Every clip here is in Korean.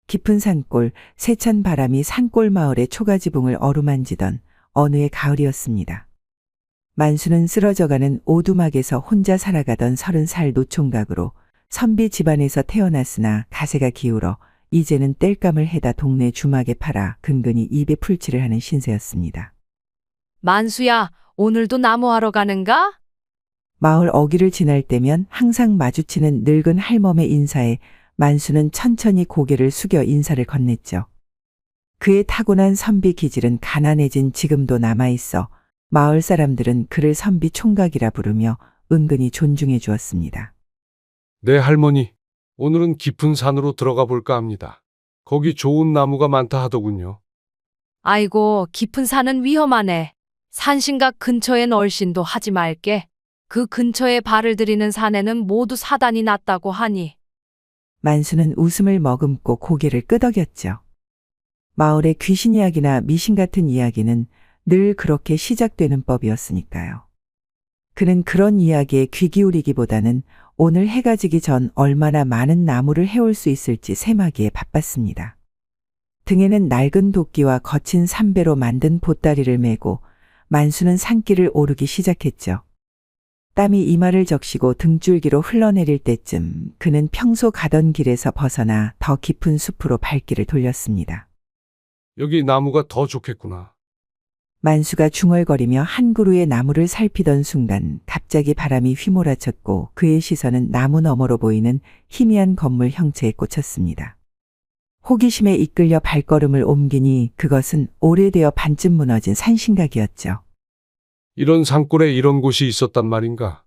깊은 산골, 세찬 바람이 산골 마을의 초가지붕을 어루만지던 어느 해 가을이었습니다. 만수는 쓰러져가는 오두막에서 혼자 살아가던 30살 노총각으로 선비 집안에서 태어났으나 가세가 기울어 이제는 땔감을 해다 동네 주막에 팔아 근근히 입에 풀칠을 하는 신세였습니다. 만수야, 오늘도 나무하러 가는가? 마을 어귀를 지날 때면 항상 마주치는 늙은 할멈의 인사에 만수는 천천히 고개를 숙여 인사를 건넸죠. 그의 타고난 선비 기질은 가난해진 지금도 남아있어 마을 사람들은 그를 선비 총각이라 부르며 은근히 존중해 주었습니다. 네, 할머니. 오늘은 깊은 산으로 들어가 볼까 합니다. 거기 좋은 나무가 많다 하더군요. 아이고, 깊은 산은 위험하네. 산신각 근처엔 얼씬도 하지 말게. 그 근처에 발을 들이는 산에는 모두 사단이 났다고 하니. 만수는 웃음을 머금고 고개를 끄덕였죠. 마을의 귀신 이야기나 미신 같은 이야기는 늘 그렇게 시작되는 법이었으니까요. 그는 그런 이야기에 귀 기울이기보다는 오늘 해가 지기 전 얼마나 많은 나무를 해올 수 있을지 셈하기에 바빴습니다. 등에는 낡은 도끼와 거친 삼배로 만든 보따리를 메고 만수는 산길을 오르기 시작했죠. 땀이 이마를 적시고 등줄기로 흘러내릴 때쯤 그는 평소 가던 길에서 벗어나 더 깊은 숲으로 발길을 돌렸습니다. 여기 나무가 더 좋겠구나. 만수가 중얼거리며 한 그루의 나무를 살피던 순간 갑자기 바람이 휘몰아쳤고 그의 시선은 나무 너머로 보이는 희미한 건물 형체에 꽂혔습니다. 호기심에 이끌려 발걸음을 옮기니 그것은 오래되어 반쯤 무너진 산신각이었죠. 이런 산골에 이런 곳이 있었단 말인가?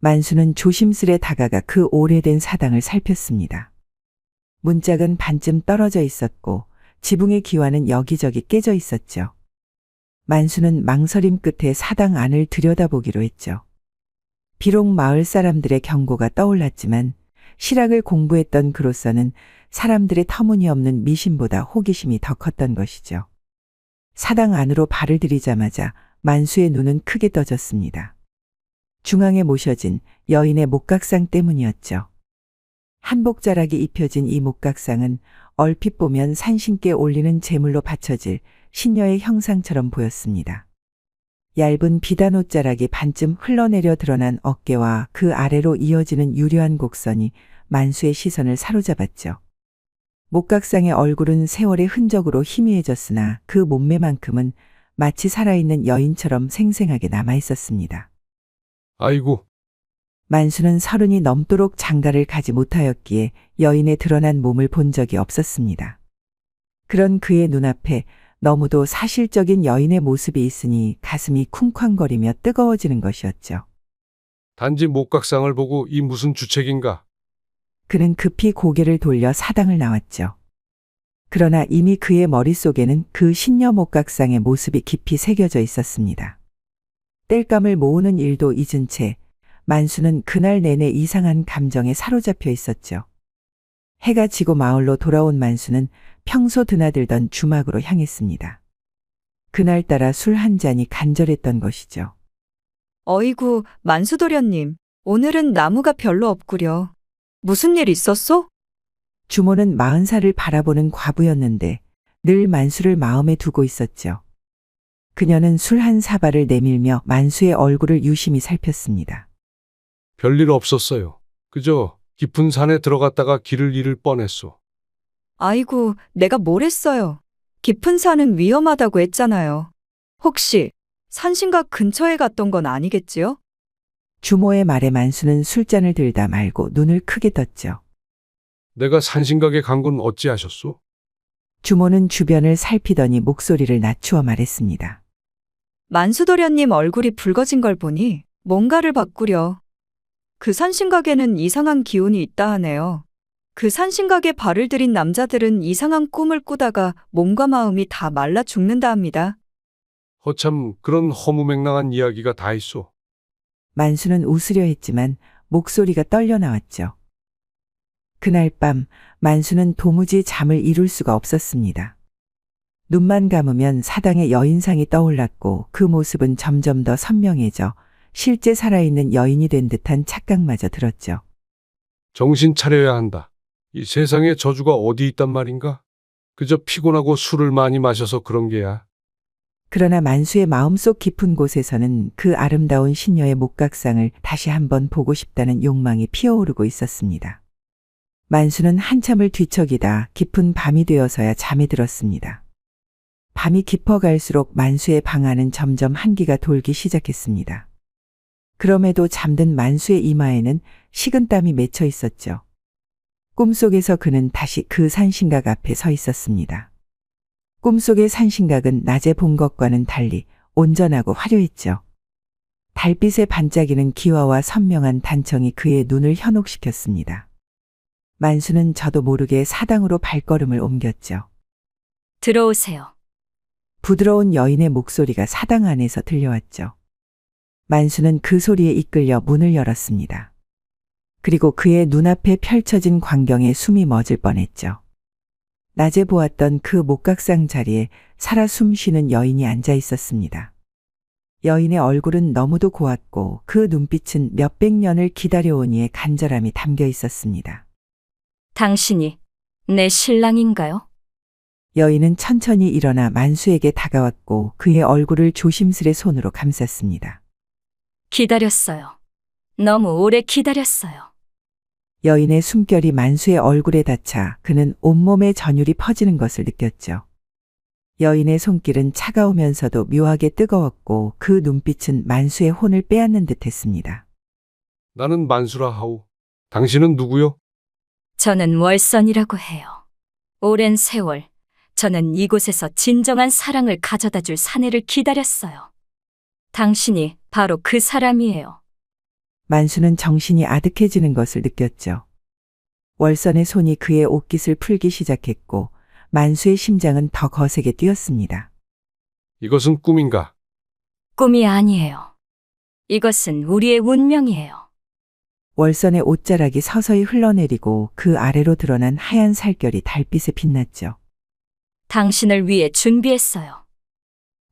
만수는 조심스레 다가가 그 오래된 사당을 살폈습니다. 문짝은 반쯤 떨어져 있었고 지붕의 기와는 여기저기 깨져 있었죠. 만수는 망설임 끝에 사당 안을 들여다보기로 했죠. 비록 마을 사람들의 경고가 떠올랐지만 실학을 공부했던 그로서는 사람들의 터무니없는 미신보다 호기심이 더 컸던 것이죠. 사당 안으로 발을 들이자마자 만수의 눈은 크게 떠졌습니다. 중앙에 모셔진 여인의 목각상 때문이었죠. 한복자락이 입혀진 이 목각상은 얼핏 보면 산신께 올리는 제물로 바쳐질 신녀의 형상처럼 보였습니다. 얇은 비단 옷자락이 반쯤 흘러내려 드러난 어깨와 그 아래로 이어지는 유려한 곡선이 만수의 시선을 사로잡았죠. 목각상의 얼굴은 세월의 흔적으로 희미해졌으나 그 몸매만큼은 마치 살아있는 여인처럼 생생하게 남아있었습니다. 아이고, 만수는 30이 넘도록 장가를 가지 못하였기에 여인의 드러난 몸을 본 적이 없었습니다. 그런 그의 눈앞에 너무도 사실적인 여인의 모습이 있으니 가슴이 쿵쾅거리며 뜨거워지는 것이었죠. 단지 목각상을 보고 이 무슨 주책인가? 그는 급히 고개를 돌려 사당을 나왔죠. 그러나 이미 그의 머릿속에는 그 신녀 목각상의 모습이 깊이 새겨져 있었습니다. 땔감을 모으는 일도 잊은 채 만수는 그날 내내 이상한 감정에 사로잡혀 있었죠. 해가 지고 마을로 돌아온 만수는 평소 드나들던 주막으로 향했습니다. 그날따라 술 한 잔이 간절했던 것이죠. 어이구, 만수도련님. 오늘은 나무가 별로 없구려. 무슨 일 있었소? 주모는 40살을 바라보는 과부였는데 늘 만수를 마음에 두고 있었죠. 그녀는 술 한 사발을 내밀며 만수의 얼굴을 유심히 살폈습니다. 별일 없었어요. 그저 깊은 산에 들어갔다가 길을 잃을 뻔했소. 아이고, 내가 뭘 했어요. 깊은 산은 위험하다고 했잖아요. 혹시 산신각 근처에 갔던 건 아니겠지요? 주모의 말에 만수는 술잔을 들다 말고 눈을 크게 떴죠. 내가 산신각에 간 건 어찌하셨소? 주모는 주변을 살피더니 목소리를 낮추어 말했습니다. 만수도련님 얼굴이 붉어진 걸 보니 뭔가를 바꾸려. 그 산신각에는 이상한 기운이 있다 하네요. 그 산신각에 발을 들인 남자들은 이상한 꿈을 꾸다가 몸과 마음이 다 말라 죽는다 합니다. 허참 그런 허무맹랑한 이야기가 다 있소. 만수는 웃으려 했지만 목소리가 떨려 나왔죠. 그날 밤 만수는 도무지 잠을 이룰 수가 없었습니다. 눈만 감으면 사당의 여인상이 떠올랐고 그 모습은 점점 더 선명해져 실제 살아있는 여인이 된 듯한 착각마저 들었죠. 정신 차려야 한다. 이 세상에 저주가 어디 있단 말인가? 그저 피곤하고 술을 많이 마셔서 그런 게야. 그러나 만수의 마음속 깊은 곳에서는 그 아름다운 신녀의 목각상을 다시 한번 보고 싶다는 욕망이 피어오르고 있었습니다. 만수는 한참을 뒤척이다 깊은 밤이 되어서야 잠에 들었습니다. 밤이 깊어갈수록 만수의 방 안은 점점 한기가 돌기 시작했습니다. 그럼에도 잠든 만수의 이마에는 식은땀이 맺혀 있었죠. 꿈속에서 그는 다시 그 산신각 앞에 서 있었습니다. 꿈속의 산신각은 낮에 본 것과는 달리 온전하고 화려했죠. 달빛에 반짝이는 기와와 선명한 단청이 그의 눈을 현혹시켰습니다. 만수는 저도 모르게 사당으로 발걸음을 옮겼죠. 들어오세요. 부드러운 여인의 목소리가 사당 안에서 들려왔죠. 만수는 그 소리에 이끌려 문을 열었습니다. 그리고 그의 눈앞에 펼쳐진 광경에 숨이 멎을 뻔했죠. 낮에 보았던 그 목각상 자리에 살아 숨쉬는 여인이 앉아 있었습니다. 여인의 얼굴은 너무도 고왔고 그 눈빛은 몇백 년을 기다려온 이의 간절함이 담겨 있었습니다. 당신이 내 신랑인가요? 여인은 천천히 일어나 만수에게 다가왔고 그의 얼굴을 조심스레 손으로 감쌌습니다. 기다렸어요. 너무 오래 기다렸어요. 여인의 숨결이 만수의 얼굴에 닿자 그는 온몸에 전율이 퍼지는 것을 느꼈죠. 여인의 손길은 차가우면서도 묘하게 뜨거웠고 그 눈빛은 만수의 혼을 빼앗는 듯했습니다. 나는 만수라 하오. 당신은 누구요? 저는 월선이라고 해요. 오랜 세월 저는 이곳에서 진정한 사랑을 가져다 줄 사내를 기다렸어요. 당신이 바로 그 사람이에요. 만수는 정신이 아득해지는 것을 느꼈죠. 월선의 손이 그의 옷깃을 풀기 시작했고 만수의 심장은 더 거세게 뛰었습니다. 이것은 꿈인가? 꿈이 아니에요. 이것은 우리의 운명이에요. 월선의 옷자락이 서서히 흘러내리고 그 아래로 드러난 하얀 살결이 달빛에 빛났죠. 당신을 위해 준비했어요.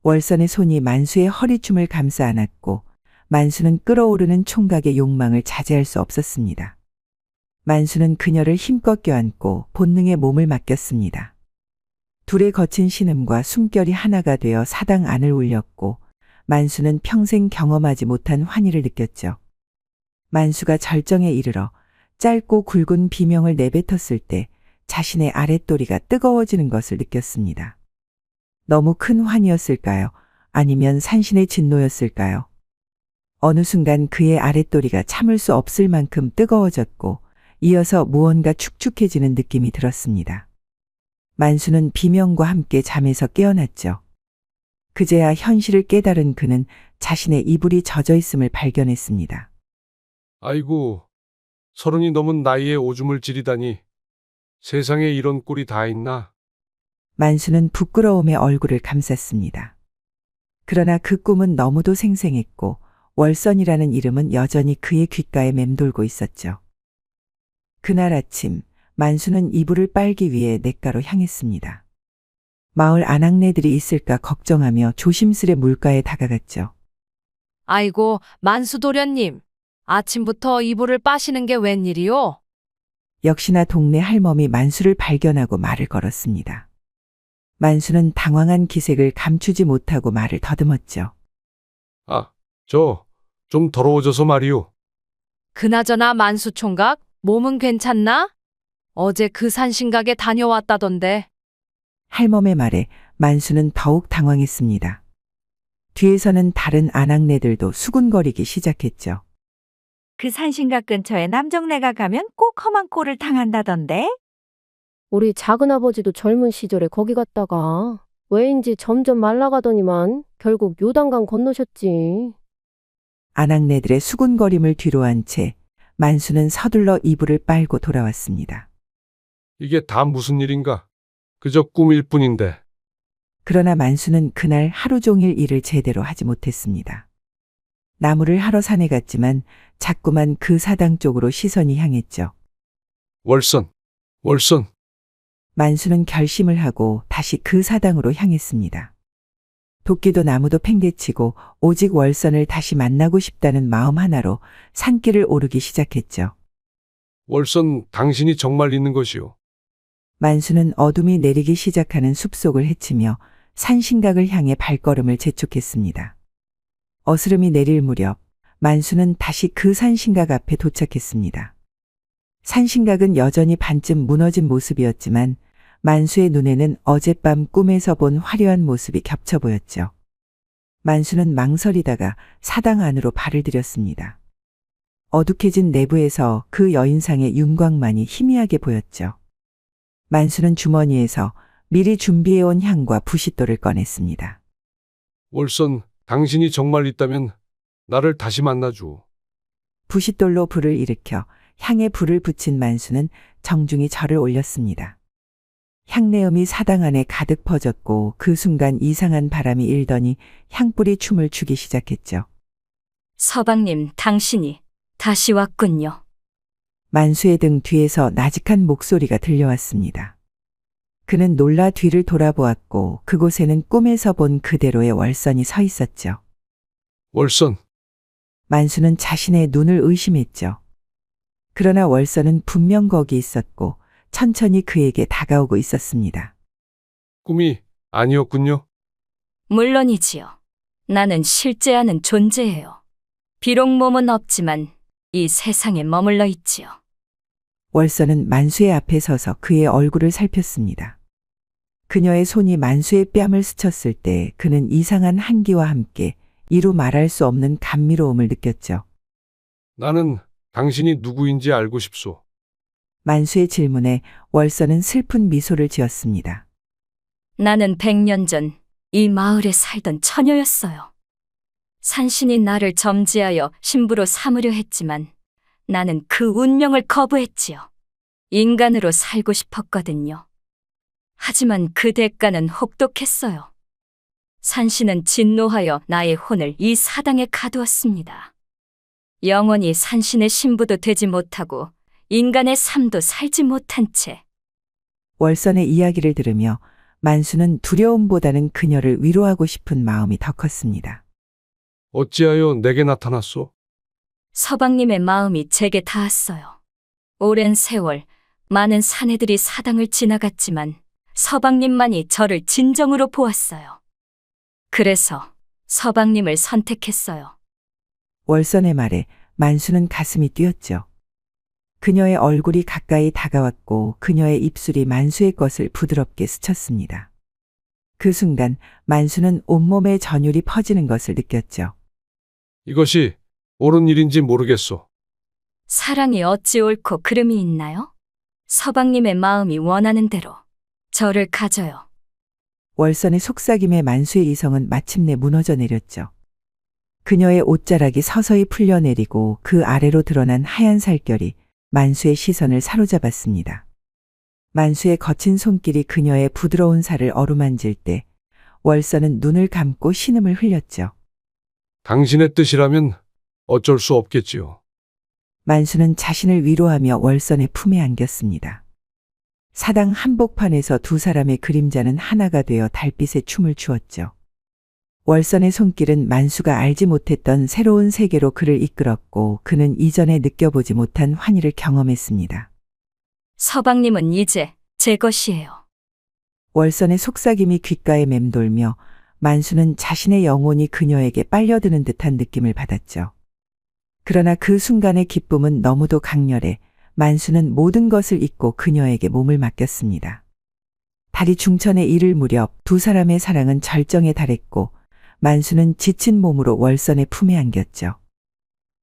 월선의 손이 만수의 허리춤을 감싸 안았고 만수는 끓어오르는 총각의 욕망을 자제할 수 없었습니다. 만수는 그녀를 힘껏 껴안고 본능의 몸을 맡겼습니다. 둘의 거친 신음과 숨결이 하나가 되어 사당 안을 울렸고 만수는 평생 경험하지 못한 환희를 느꼈죠. 만수가 절정에 이르러 짧고 굵은 비명을 내뱉었을 때 자신의 아랫도리가 뜨거워지는 것을 느꼈습니다. 너무 큰 환희였을까요? 아니면 산신의 진노였을까요? 어느 순간 그의 아랫도리가 참을 수 없을 만큼 뜨거워졌고 이어서 무언가 축축해지는 느낌이 들었습니다. 만수는 비명과 함께 잠에서 깨어났죠. 그제야 현실을 깨달은 그는 자신의 이불이 젖어 있음을 발견했습니다. 아이고, 30이 넘은 나이에 오줌을 지리다니. 세상에 이런 꼴이 다 있나? 만수는 부끄러움에 얼굴을 감쌌습니다. 그러나 그 꿈은 너무도 생생했고 월선이라는 이름은 여전히 그의 귓가에 맴돌고 있었죠. 그날 아침 만수는 이불을 빨기 위해 냇가로 향했습니다. 마을 아낙네들이 있을까 걱정하며 조심스레 물가에 다가갔죠. 아이고, 만수도련님. 아침부터 이불을 빠시는 게 웬일이요? 역시나 동네 할멈이 만수를 발견하고 말을 걸었습니다. 만수는 당황한 기색을 감추지 못하고 말을 더듬었죠. 아, 좀 더러워져서 말이오. 그나저나 만수 총각, 몸은 괜찮나? 어제 그 산신각에 다녀왔다던데. 할멈의 말에 만수는 더욱 당황했습니다. 뒤에서는 다른 아낙네들도 수군거리기 시작했죠. 그 산신각 근처에 남정네가 가면 꼭 험한 꼴을 당한다던데? 우리 작은아버지도 젊은 시절에 거기 갔다가 왜인지 점점 말라가더니만 결국 요단강 건너셨지. 아낙네들의 수군거림을 뒤로한 채 만수는 서둘러 이불을 빨고 돌아왔습니다. 이게 다 무슨 일인가? 그저 꿈일 뿐인데. 그러나 만수는 그날 하루 종일 일을 제대로 하지 못했습니다. 나무를 하러 산에 갔지만 자꾸만 그 사당 쪽으로 시선이 향했죠. 월선. 만수는 결심을 하고 다시 그 사당으로 향했습니다. 도끼도 나무도 팽개치고 오직 월선을 다시 만나고 싶다는 마음 하나로 산길을 오르기 시작했죠. 월선 당신이 정말 있는 것이오. 만수는 어둠이 내리기 시작하는 숲속을 헤치며 산신각을 향해 발걸음을 재촉했습니다. 어스름이 내릴 무렵 만수는 다시 그 산신각 앞에 도착했습니다. 산신각은 여전히 반쯤 무너진 모습이었지만 만수의 눈에는 어젯밤 꿈에서 본 화려한 모습이 겹쳐 보였죠. 만수는 망설이다가 사당 안으로 발을 들였습니다. 어둑해진 내부에서 그 여인상의 윤곽만이 희미하게 보였죠. 만수는 주머니에서 미리 준비해온 향과 부싯돌을 꺼냈습니다. 월선 당신이 정말 있다면 나를 다시 만나주오. 부싯돌로 불을 일으켜 향에 불을 붙인 만수는 정중히 절을 올렸습니다. 향내음이 사당 안에 가득 퍼졌고 그 순간 이상한 바람이 일더니 향불이 춤을 추기 시작했죠. 서방님, 당신이 다시 왔군요. 만수의 등 뒤에서 나직한 목소리가 들려왔습니다. 그는 놀라 뒤를 돌아보았고 그곳에는 꿈에서 본 그대로의 월선이 서 있었죠. 월선, 만수는 자신의 눈을 의심했죠. 그러나 월선은 분명 거기 있었고 천천히 그에게 다가오고 있었습니다. 꿈이 아니었군요. 물론이지요. 나는 실제하는 존재예요. 비록 몸은 없지만 이 세상에 머물러 있지요. 월선은 만수의 앞에 서서 그의 얼굴을 살폈습니다. 그녀의 손이 만수의 뺨을 스쳤을 때 그는 이상한 한기와 함께 이루 말할 수 없는 감미로움을 느꼈죠. 나는 당신이 누구인지 알고 싶소. 만수의 질문에 월선은 슬픈 미소를 지었습니다. 나는 100년 전 이 마을에 살던 처녀였어요. 산신이 나를 점지하여 신부로 삼으려 했지만 나는 그 운명을 거부했지요. 인간으로 살고 싶었거든요. 하지만 그 대가는 혹독했어요. 산신은 진노하여 나의 혼을 이 사당에 가두었습니다. 영원히 산신의 신부도 되지 못하고 인간의 삶도 살지 못한 채 월선의 이야기를 들으며 만수는 두려움보다는 그녀를 위로하고 싶은 마음이 더 컸습니다. 어찌하여 내게 나타났소? 서방님의 마음이 제게 닿았어요. 오랜 세월 많은 사내들이 사당을 지나갔지만 서방님만이 저를 진정으로 보았어요. 그래서 서방님을 선택했어요. 월선의 말에 만수는 가슴이 뛰었죠. 그녀의 얼굴이 가까이 다가왔고 그녀의 입술이 만수의 것을 부드럽게 스쳤습니다. 그 순간 만수는 온몸에 전율이 퍼지는 것을 느꼈죠. 이것이 옳은 일인지 모르겠소. 사랑이 어찌 옳고 그름이 있나요? 서방님의 마음이 원하는 대로 저를 가져요. 월선의 속삭임에 만수의 이성은 마침내 무너져 내렸죠. 그녀의 옷자락이 서서히 풀려내리고 그 아래로 드러난 하얀 살결이 만수의 시선을 사로잡았습니다. 만수의 거친 손길이 그녀의 부드러운 살을 어루만질 때 월선은 눈을 감고 신음을 흘렸죠. 당신의 뜻이라면 어쩔 수 없겠지요. 만수는 자신을 위로하며 월선의 품에 안겼습니다. 사당 한복판에서 두 사람의 그림자는 하나가 되어 달빛에 춤을 추었죠. 월선의 손길은 만수가 알지 못했던 새로운 세계로 그를 이끌었고 그는 이전에 느껴보지 못한 환희를 경험했습니다. 서방님은 이제 제 것이에요. 월선의 속삭임이 귓가에 맴돌며 만수는 자신의 영혼이 그녀에게 빨려드는 듯한 느낌을 받았죠. 그러나 그 순간의 기쁨은 너무도 강렬해 만수는 모든 것을 잊고 그녀에게 몸을 맡겼습니다. 달이 중천에 이를 무렵 두 사람의 사랑은 절정에 달했고 만수는 지친 몸으로 월선의 품에 안겼죠.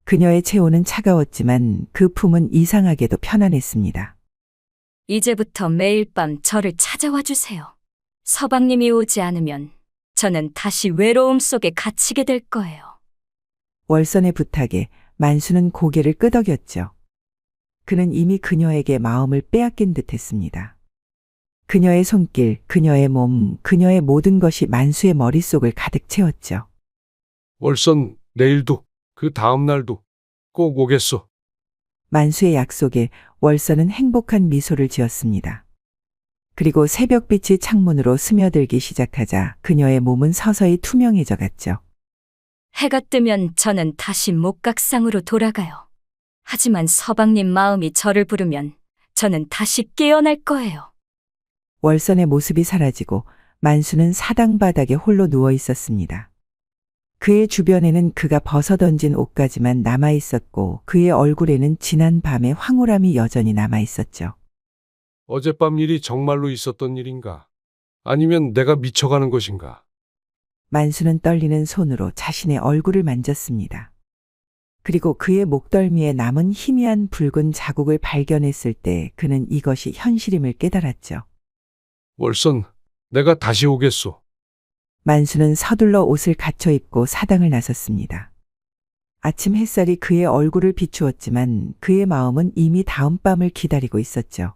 그녀의 체온은 차가웠지만 그 품은 이상하게도 편안했습니다. 이제부터 매일 밤 저를 찾아와 주세요. 서방님이 오지 않으면 저는 다시 외로움 속에 갇히게 될 거예요. 월선의 부탁에 만수는 고개를 끄덕였죠. 그는 이미 그녀에게 마음을 빼앗긴 듯했습니다. 그녀의 손길, 그녀의 몸, 그녀의 모든 것이 만수의 머릿속을 가득 채웠죠. 월선 내일도 그 다음 날도 꼭 오겠소. 만수의 약속에 월선은 행복한 미소를 지었습니다. 그리고 새벽빛이 창문으로 스며들기 시작하자 그녀의 몸은 서서히 투명해져 갔죠. 해가 뜨면 저는 다시 목각상으로 돌아가요. 하지만 서방님 마음이 저를 부르면 저는 다시 깨어날 거예요. 월선의 모습이 사라지고 만수는 사당 바닥에 홀로 누워 있었습니다. 그의 주변에는 그가 벗어던진 옷가지만 남아 있었고 그의 얼굴에는 지난 밤의 황홀함이 여전히 남아 있었죠. 어젯밤 일이 정말로 있었던 일인가? 아니면 내가 미쳐가는 것인가? 만수는 떨리는 손으로 자신의 얼굴을 만졌습니다. 그리고 그의 목덜미에 남은 희미한 붉은 자국을 발견했을 때 그는 이것이 현실임을 깨달았죠. 월선, 내가 다시 오겠소. 만수는 서둘러 옷을 갖춰 입고 사당을 나섰습니다. 아침 햇살이 그의 얼굴을 비추었지만 그의 마음은 이미 다음 밤을 기다리고 있었죠.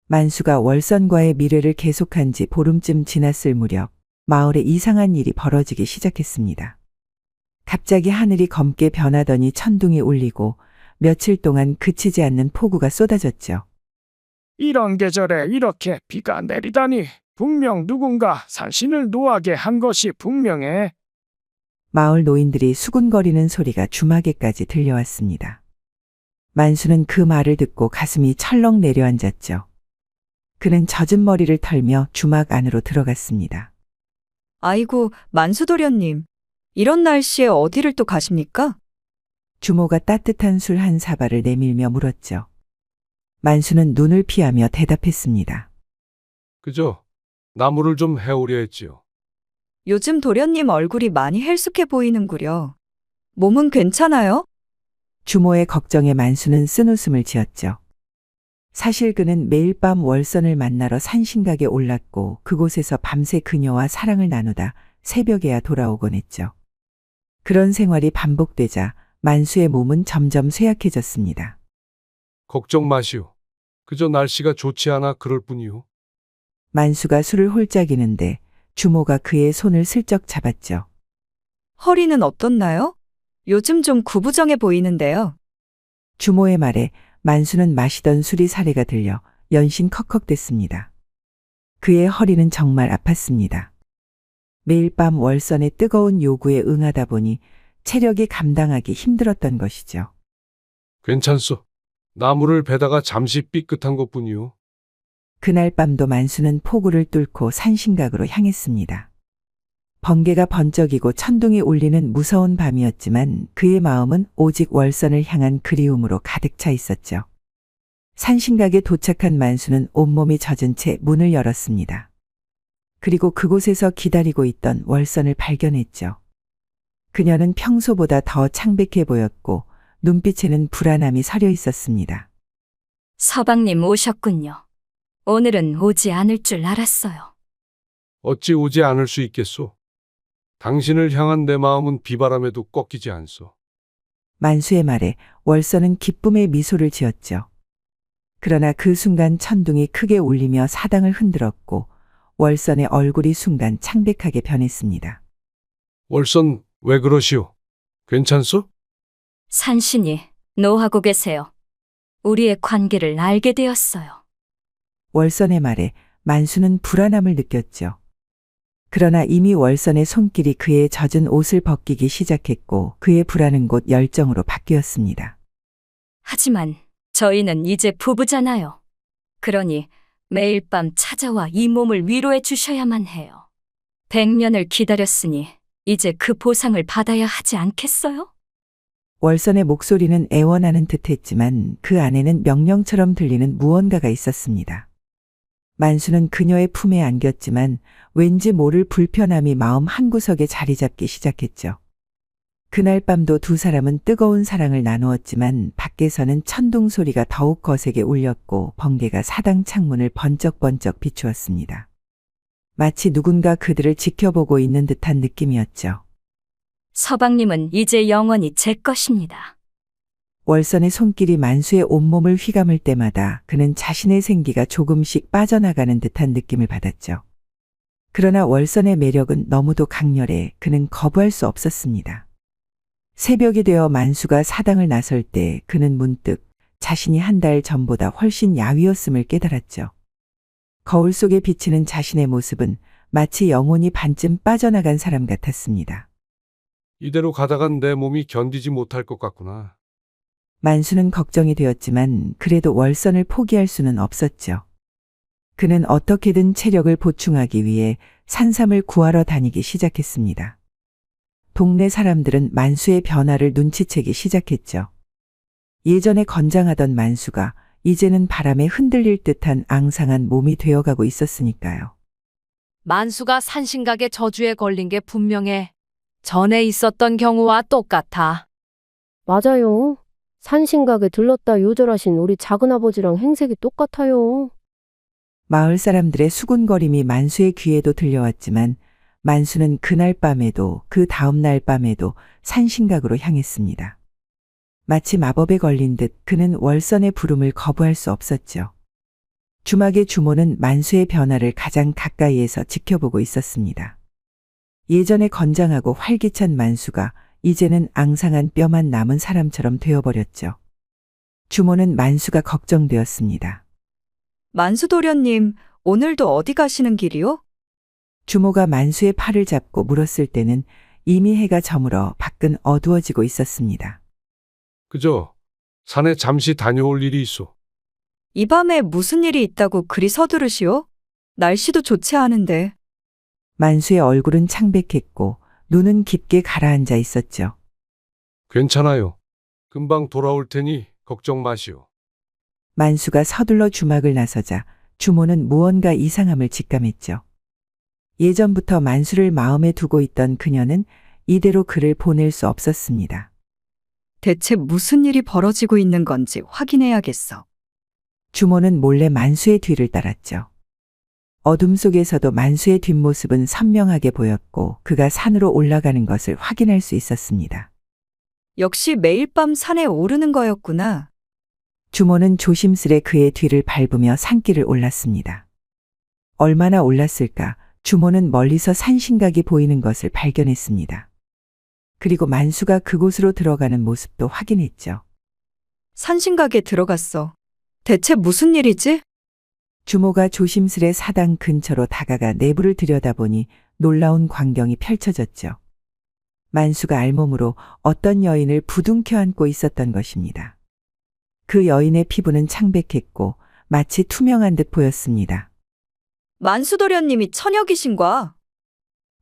만수가 월선과의 미래를 계속한 지 보름쯤 지났을 무렵 마을에 이상한 일이 벌어지기 시작했습니다. 갑자기 하늘이 검게 변하더니 천둥이 울리고 며칠 동안 그치지 않는 폭우가 쏟아졌죠. 이런 계절에 이렇게 비가 내리다니 분명 누군가 산신을 노하게 한 것이 분명해. 마을 노인들이 수군거리는 소리가 주막에까지 들려왔습니다. 만수는 그 말을 듣고 가슴이 철렁 내려앉았죠. 그는 젖은 머리를 털며 주막 안으로 들어갔습니다. 아이고, 만수도련님. 이런 날씨에 어디를 또 가십니까? 주모가 따뜻한 술 한 사발을 내밀며 물었죠. 만수는 눈을 피하며 대답했습니다. 그저 나무를 좀 해오려 했지요. 요즘 도련님 얼굴이 많이 헬쑥해 보이는구려. 몸은 괜찮아요? 주모의 걱정에 만수는 쓴웃음을 지었죠. 사실 그는 매일 밤 월선을 만나러 산신각에 올랐고 그곳에서 밤새 그녀와 사랑을 나누다 새벽에야 돌아오곤 했죠. 그런 생활이 반복되자 만수의 몸은 점점 쇠약해졌습니다. 걱정 마시오. 그저 날씨가 좋지 않아 그럴 뿐이오. 만수가 술을 홀짝이는데 주모가 그의 손을 슬쩍 잡았죠. 허리는 어떻나요? 요즘 좀 구부정해 보이는데요. 주모의 말에 만수는 마시던 술이 사례가 들려 연신 컥컥댔습니다. 그의 허리는 정말 아팠습니다. 매일 밤 월선의 뜨거운 요구에 응하다 보니 체력이 감당하기 힘들었던 것이죠. 괜찮소. 나무를 베다가 잠시 삐끗한 것뿐이오. 그날 밤도 만수는 폭우를 뚫고 산신각으로 향했습니다. 번개가 번쩍이고 천둥이 울리는 무서운 밤이었지만 그의 마음은 오직 월선을 향한 그리움으로 가득 차 있었죠. 산신각에 도착한 만수는 온몸이 젖은 채 문을 열었습니다. 그리고 그곳에서 기다리고 있던 월선을 발견했죠. 그녀는 평소보다 더 창백해 보였고 눈빛에는 불안함이 서려 있었습니다. 서방님 오셨군요. 오늘은 오지 않을 줄 알았어요. 어찌 오지 않을 수 있겠소? 당신을 향한 내 마음은 비바람에도 꺾이지 않소. 만수의 말에 월선은 기쁨의 미소를 지었죠. 그러나 그 순간 천둥이 크게 울리며 사당을 흔들었고 월선의 얼굴이 순간 창백하게 변했습니다. 월선, 왜 그러시오? 괜찮소? 산신이 노하고 계세요. 우리의 관계를 알게 되었어요. 월선의 말에 만수는 불안함을 느꼈죠. 그러나 이미 월선의 손길이 그의 젖은 옷을 벗기기 시작했고 그의 불안은 곧 열정으로 바뀌었습니다. 하지만 저희는 이제 부부잖아요. 그러니 매일 밤 찾아와 이 몸을 위로해 주셔야만 해요. 100년을 기다렸으니 이제 그 보상을 받아야 하지 않겠어요? 월선의 목소리는 애원하는 듯했지만 그 안에는 명령처럼 들리는 무언가가 있었습니다. 만수는 그녀의 품에 안겼지만 왠지 모를 불편함이 마음 한구석에 자리 잡기 시작했죠. 그날 밤도 두 사람은 뜨거운 사랑을 나누었지만 밖에서는 천둥 소리가 더욱 거세게 울렸고 번개가 사당 창문을 번쩍번쩍 비추었습니다. 마치 누군가 그들을 지켜보고 있는 듯한 느낌이었죠. 서방님은 이제 영원히 제 것입니다. 월선의 손길이 만수의 온몸을 휘감을 때마다 그는 자신의 생기가 조금씩 빠져나가는 듯한 느낌을 받았죠. 그러나 월선의 매력은 너무도 강렬해 그는 거부할 수 없었습니다. 새벽이 되어 만수가 사당을 나설 때 그는 문득 자신이 한 달 전보다 훨씬 야위었음을 깨달았죠. 거울 속에 비치는 자신의 모습은 마치 영혼이 반쯤 빠져나간 사람 같았습니다. 이대로 가다간 내 몸이 견디지 못할 것 같구나. 만수는 걱정이 되었지만 그래도 월선을 포기할 수는 없었죠. 그는 어떻게든 체력을 보충하기 위해 산삼을 구하러 다니기 시작했습니다. 동네 사람들은 만수의 변화를 눈치채기 시작했죠. 예전에 건장하던 만수가 이제는 바람에 흔들릴 듯한 앙상한 몸이 되어가고 있었으니까요. 만수가 산신각의 저주에 걸린 게 분명해. 전에 있었던 경우와 똑같아. 맞아요. 산신각에 들렀다 요절하신 우리 작은아버지랑 행색이 똑같아요. 마을 사람들의 수군거림이 만수의 귀에도 들려왔지만 만수는 그날 밤에도 그 다음 날 밤에도 산신각으로 향했습니다. 마치 마법에 걸린 듯 그는 월선의 부름을 거부할 수 없었죠. 주막의 주모는 만수의 변화를 가장 가까이에서 지켜보고 있었습니다. 예전에 건장하고 활기찬 만수가 이제는 앙상한 뼈만 남은 사람처럼 되어버렸죠. 주모는 만수가 걱정되었습니다. 만수도련님, 오늘도 어디 가시는 길이요? 주모가 만수의 팔을 잡고 물었을 때는 이미 해가 저물어 밖은 어두워지고 있었습니다. 그저 산에 잠시 다녀올 일이 있어. 이 밤에 무슨 일이 있다고 그리 서두르시오? 날씨도 좋지 않은데. 만수의 얼굴은 창백했고 눈은 깊게 가라앉아 있었죠. 괜찮아요. 금방 돌아올 테니 걱정 마시오. 만수가 서둘러 주막을 나서자 주모는 무언가 이상함을 직감했죠. 예전부터 만수를 마음에 두고 있던 그녀는 이대로 그를 보낼 수 없었습니다. 대체 무슨 일이 벌어지고 있는 건지 확인해야겠어. 주모는 몰래 만수의 뒤를 따랐죠. 어둠 속에서도 만수의 뒷모습은 선명하게 보였고 그가 산으로 올라가는 것을 확인할 수 있었습니다. 역시 매일 밤 산에 오르는 거였구나. 주모는 조심스레 그의 뒤를 밟으며 산길을 올랐습니다. 얼마나 올랐을까? 주모는 멀리서 산신각이 보이는 것을 발견했습니다. 그리고 만수가 그곳으로 들어가는 모습도 확인했죠. 산신각에 들어갔어. 대체 무슨 일이지? 주모가 조심스레 사당 근처로 다가가 내부를 들여다보니 놀라운 광경이 펼쳐졌죠. 만수가 알몸으로 어떤 여인을 부둥켜 안고 있었던 것입니다. 그 여인의 피부는 창백했고 마치 투명한 듯 보였습니다. 만수도련님이 처녀귀신과.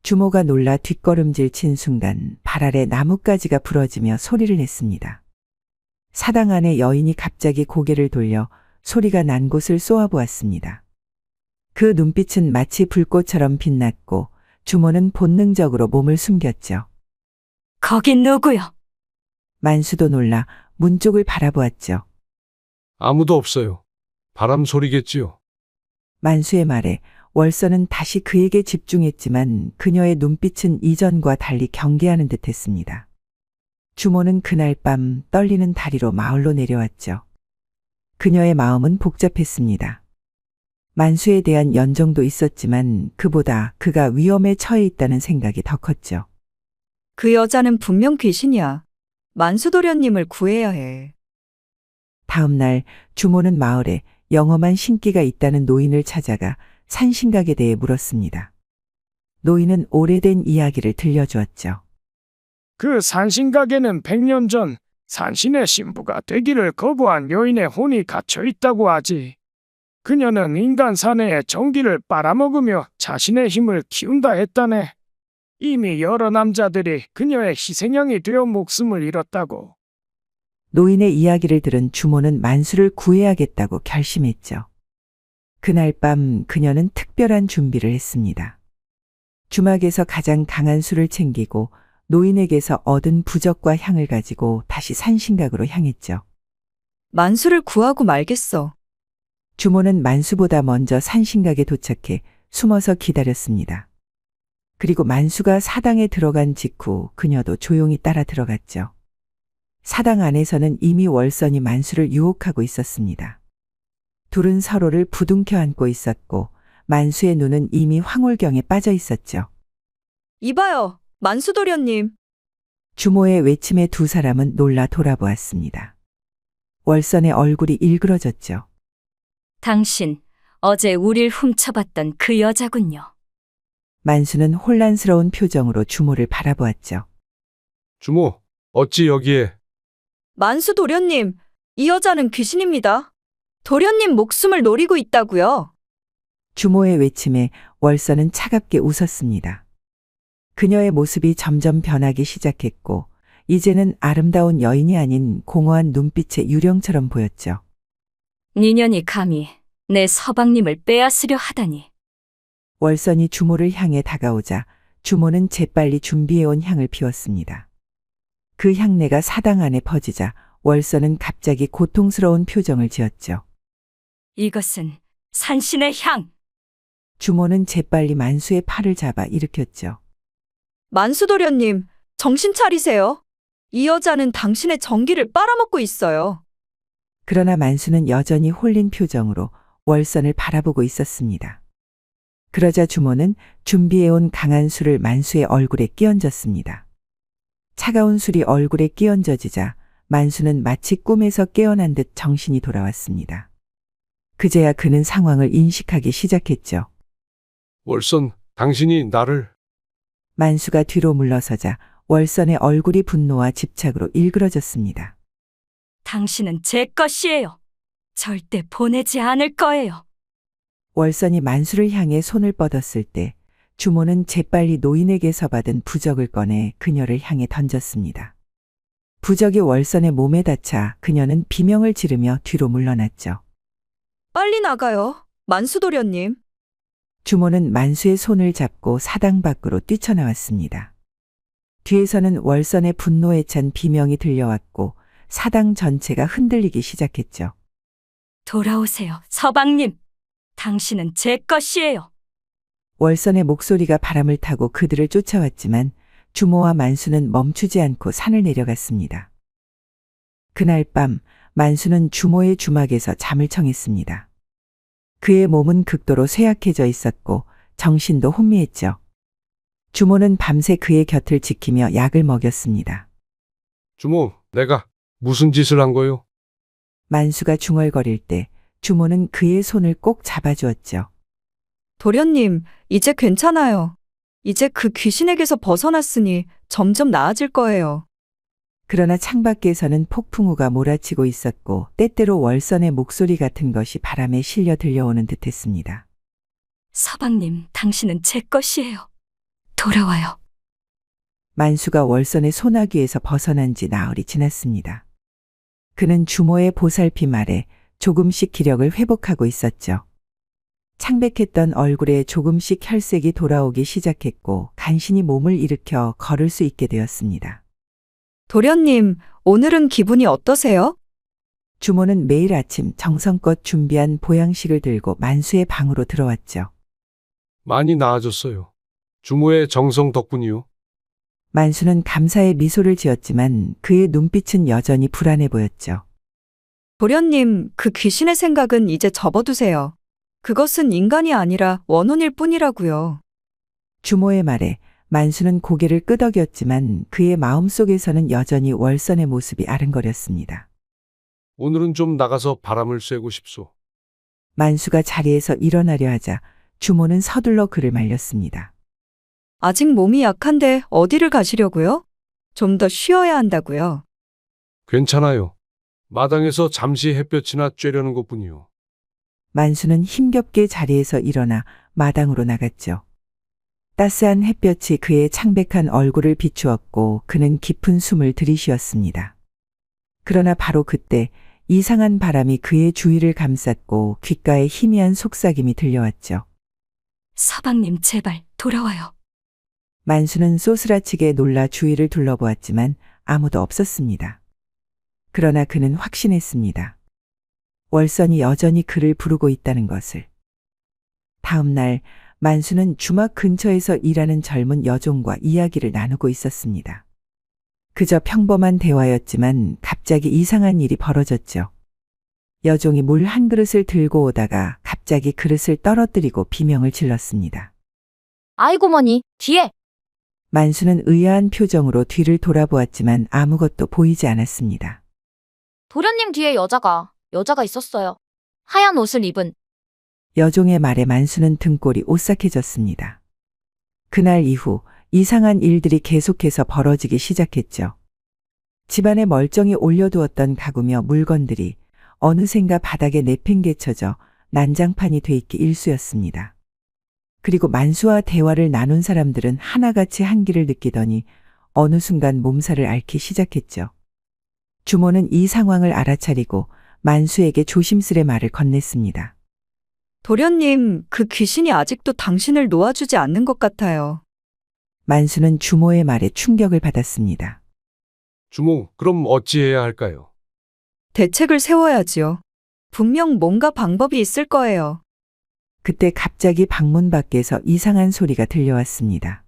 주모가 놀라 뒷걸음질 친 순간 발 아래 나뭇가지가 부러지며 소리를 냈습니다. 사당 안에 여인이 갑자기 고개를 돌려 소리가 난 곳을 쏘아보았습니다. 그 눈빛은 마치 불꽃처럼 빛났고 주모는 본능적으로 몸을 숨겼죠. 거긴 누구요? 만수도 놀라 문 쪽을 바라보았죠. 아무도 없어요. 바람 소리겠지요. 만수의 말에 월선은 다시 그에게 집중했지만 그녀의 눈빛은 이전과 달리 경계하는 듯했습니다. 주모는 그날 밤 떨리는 다리로 마을로 내려왔죠. 그녀의 마음은 복잡했습니다. 만수에 대한 연정도 있었지만 그보다 그가 위험에 처해 있다는 생각이 더 컸죠. 그 여자는 분명 귀신이야. 만수도련님을 구해야 해. 다음 날 주모는 마을에 영험한 신기가 있다는 노인을 찾아가 산신각에 대해 물었습니다. 노인은 오래된 이야기를 들려주었죠. 그 산신각에는 100년 전 산신의 신부가 되기를 거부한 여인의 혼이 갇혀 있다고 하지. 그녀는 인간 사내의 정기를 빨아먹으며 자신의 힘을 키운다 했다네. 이미 여러 남자들이 그녀의 희생양이 되어 목숨을 잃었다고. 노인의 이야기를 들은 주모는 만수를 구해야겠다고 결심했죠. 그날 밤 그녀는 특별한 준비를 했습니다. 주막에서 가장 강한 술을 챙기고 노인에게서 얻은 부적과 향을 가지고 다시 산신각으로 향했죠. 만수를 구하고 말겠어. 주모는 만수보다 먼저 산신각에 도착해 숨어서 기다렸습니다. 그리고 만수가 사당에 들어간 직후 그녀도 조용히 따라 들어갔죠. 사당 안에서는 이미 월선이 만수를 유혹하고 있었습니다. 둘은 서로를 부둥켜 안고 있었고 만수의 눈은 이미 황홀경에 빠져 있었죠. 이봐요, 만수도련님. 주모의 외침에 두 사람은 놀라 돌아보았습니다. 월선의 얼굴이 일그러졌죠. 당신, 어제 우릴 훔쳐봤던 그 여자군요. 만수는 혼란스러운 표정으로 주모를 바라보았죠. 주모, 어찌 여기에? 만수 도련님, 이 여자는 귀신입니다. 도련님 목숨을 노리고 있다고요. 주모의 외침에 월선은 차갑게 웃었습니다. 그녀의 모습이 점점 변하기 시작했고 이제는 아름다운 여인이 아닌 공허한 눈빛의 유령처럼 보였죠. 니년이 감히 내 서방님을 빼앗으려 하다니. 월선이 주모를 향해 다가오자 주모는 재빨리 준비해온 향을 피웠습니다. 그 향내가 사당 안에 퍼지자 월선은 갑자기 고통스러운 표정을 지었죠. 이것은 산신의 향. 주모는 재빨리 만수의 팔을 잡아 일으켰죠. 만수 도련님, 정신 차리세요. 이 여자는 당신의 정기를 빨아먹고 있어요. 그러나 만수는 여전히 홀린 표정으로 월선을 바라보고 있었습니다. 그러자 주모는 준비해온 강한 술을 만수의 얼굴에 끼얹었습니다. 차가운 술이 얼굴에 끼얹어지자 만수는 마치 꿈에서 깨어난 듯 정신이 돌아왔습니다. 그제야 그는 상황을 인식하기 시작했죠. 월선, 당신이 나를 만수가 뒤로 물러서자 월선의 얼굴이 분노와 집착으로 일그러졌습니다. 당신은 제 것이에요. 절대 보내지 않을 거예요. 월선이 만수를 향해 손을 뻗었을 때 주모는 재빨리 노인에게서 받은 부적을 꺼내 그녀를 향해 던졌습니다. 부적이 월선의 몸에 닿자 그녀는 비명을 지르며 뒤로 물러났죠. 빨리 나가요. 만수 도련님. 주모는 만수의 손을 잡고 사당 밖으로 뛰쳐나왔습니다. 뒤에서는 월선의 분노에 찬 비명이 들려왔고 사당 전체가 흔들리기 시작했죠. 돌아오세요, 서방님. 당신은 제 것이에요. 월선의 목소리가 바람을 타고 그들을 쫓아왔지만 주모와 만수는 멈추지 않고 산을 내려갔습니다. 그날 밤 만수는 주모의 주막에서 잠을 청했습니다. 그의 몸은 극도로 쇠약해져 있었고 정신도 혼미했죠. 주모는 밤새 그의 곁을 지키며 약을 먹였습니다. 주모, 내가 무슨 짓을 한 거요? 만수가 중얼거릴 때 주모는 그의 손을 꼭 잡아주었죠. 도련님, 이제 괜찮아요. 이제 그 귀신에게서 벗어났으니 점점 나아질 거예요. 그러나 창밖에서는 폭풍우가 몰아치고 있었고 때때로 월선의 목소리 같은 것이 바람에 실려 들려오는 듯했습니다. 서방님, 당신은 제 것이에요. 돌아와요. 만수가 월선의 소나귀에서 벗어난 지 나흘이 지났습니다. 그는 주모의 보살핌 아래 조금씩 기력을 회복하고 있었죠. 창백했던 얼굴에 조금씩 혈색이 돌아오기 시작했고 간신히 몸을 일으켜 걸을 수 있게 되었습니다. 도련님, 오늘은 기분이 어떠세요? 주모는 매일 아침 정성껏 준비한 보양식을 들고 만수의 방으로 들어왔죠. 많이 나아졌어요. 주모의 정성 덕분이요. 만수는 감사의 미소를 지었지만 그의 눈빛은 여전히 불안해 보였죠. 도련님, 그 귀신의 생각은 이제 접어두세요. 그것은 인간이 아니라 원혼일 뿐이라고요. 주모의 말에 만수는 고개를 끄덕였지만 그의 마음속에서는 여전히 월선의 모습이 아른거렸습니다. 오늘은 좀 나가서 바람을 쐬고 싶소. 만수가 자리에서 일어나려 하자 주모는 서둘러 그를 말렸습니다. 아직 몸이 약한데 어디를 가시려고요? 좀 더 쉬어야 한다고요. 괜찮아요. 마당에서 잠시 햇볕이나 쬐려는 것뿐이요. 만수는 힘겹게 자리에서 일어나 마당으로 나갔죠. 따스한 햇볕이 그의 창백한 얼굴을 비추었고 그는 깊은 숨을 들이쉬었습니다. 그러나 바로 그때 이상한 바람이 그의 주위를 감쌌고 귓가에 희미한 속삭임이 들려왔죠. 서방님, 제발 돌아와요. 만수는 쏘스라치게 놀라 주위를 둘러보았지만 아무도 없었습니다. 그러나 그는 확신했습니다. 월선이 여전히 그를 부르고 있다는 것을. 다음 날 만수는 주막 근처에서 일하는 젊은 여종과 이야기를 나누고 있었습니다. 그저 평범한 대화였지만 갑자기 이상한 일이 벌어졌죠. 여종이 물 한 그릇을 들고 오다가 갑자기 그릇을 떨어뜨리고 비명을 질렀습니다. 아이고 머니, 뒤에! 만수는 의아한 표정으로 뒤를 돌아보았지만 아무것도 보이지 않았습니다. 도련님 뒤에 여자가 있었어요. 하얀 옷을 입은. 여종의 말에 만수는 등골이 오싹해졌습니다. 그날 이후 이상한 일들이 계속해서 벌어지기 시작했죠. 집안에 멀쩡히 올려두었던 가구며 물건들이 어느샌가 바닥에 내팽개쳐져 난장판이 돼 있기 일쑤였습니다. 그리고 만수와 대화를 나눈 사람들은 하나같이 한기를 느끼더니 어느 순간 몸살을 앓기 시작했죠. 주모는 이 상황을 알아차리고 만수에게 조심스레 말을 건넸습니다. 도련님, 그 귀신이 아직도 당신을 놓아주지 않는 것 같아요. 만수는 주모의 말에 충격을 받았습니다. 주모, 그럼 어찌해야 할까요? 대책을 세워야지요. 분명 뭔가 방법이 있을 거예요. 그때 갑자기 방문 밖에서 이상한 소리가 들려왔습니다.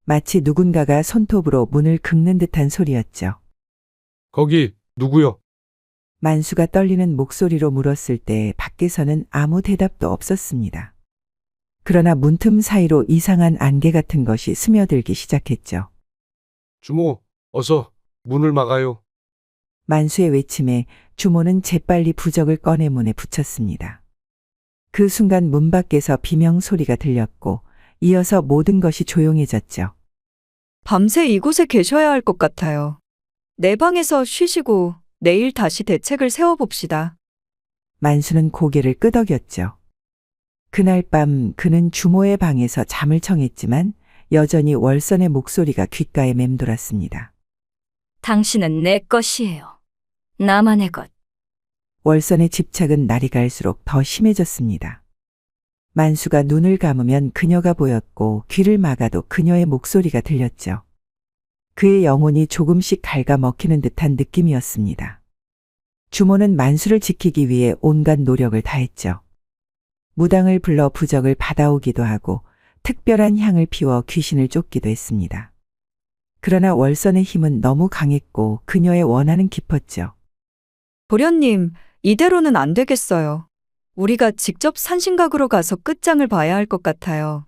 마치 누군가가 손톱으로 문을 긁는 듯한 소리였죠. 거기 누구요? 만수가 떨리는 목소리로 물었을 때 밖에서는 아무 대답도 없었습니다. 그러나 문틈 사이로 이상한 안개 같은 것이 스며들기 시작했죠. 주모, 어서 문을 막아요. 만수의 외침에 주모는 재빨리 부적을 꺼내 문에 붙였습니다. 그 순간 문 밖에서 비명 소리가 들렸고 이어서 모든 것이 조용해졌죠. 밤새 이곳에 계셔야 할 것 같아요. 내 방에서 쉬시고 내일 다시 대책을 세워봅시다. 만수는 고개를 끄덕였죠. 그날 밤 그는 주모의 방에서 잠을 청했지만 여전히 월선의 목소리가 귓가에 맴돌았습니다. 당신은 내 것이에요. 나만의 것. 월선의 집착은 날이 갈수록 더 심해졌습니다. 만수가 눈을 감으면 그녀가 보였고 귀를 막아도 그녀의 목소리가 들렸죠. 그의 영혼이 조금씩 갉아먹히는 듯한 느낌이었습니다. 주모는 만수를 지키기 위해 온갖 노력을 다했죠. 무당을 불러 부적을 받아오기도 하고 특별한 향을 피워 귀신을 쫓기도 했습니다. 그러나 월선의 힘은 너무 강했고 그녀의 원한은 깊었죠. 도련님, 이대로는 안 되겠어요. 우리가 직접 산신각으로 가서 끝장을 봐야 할 것 같아요.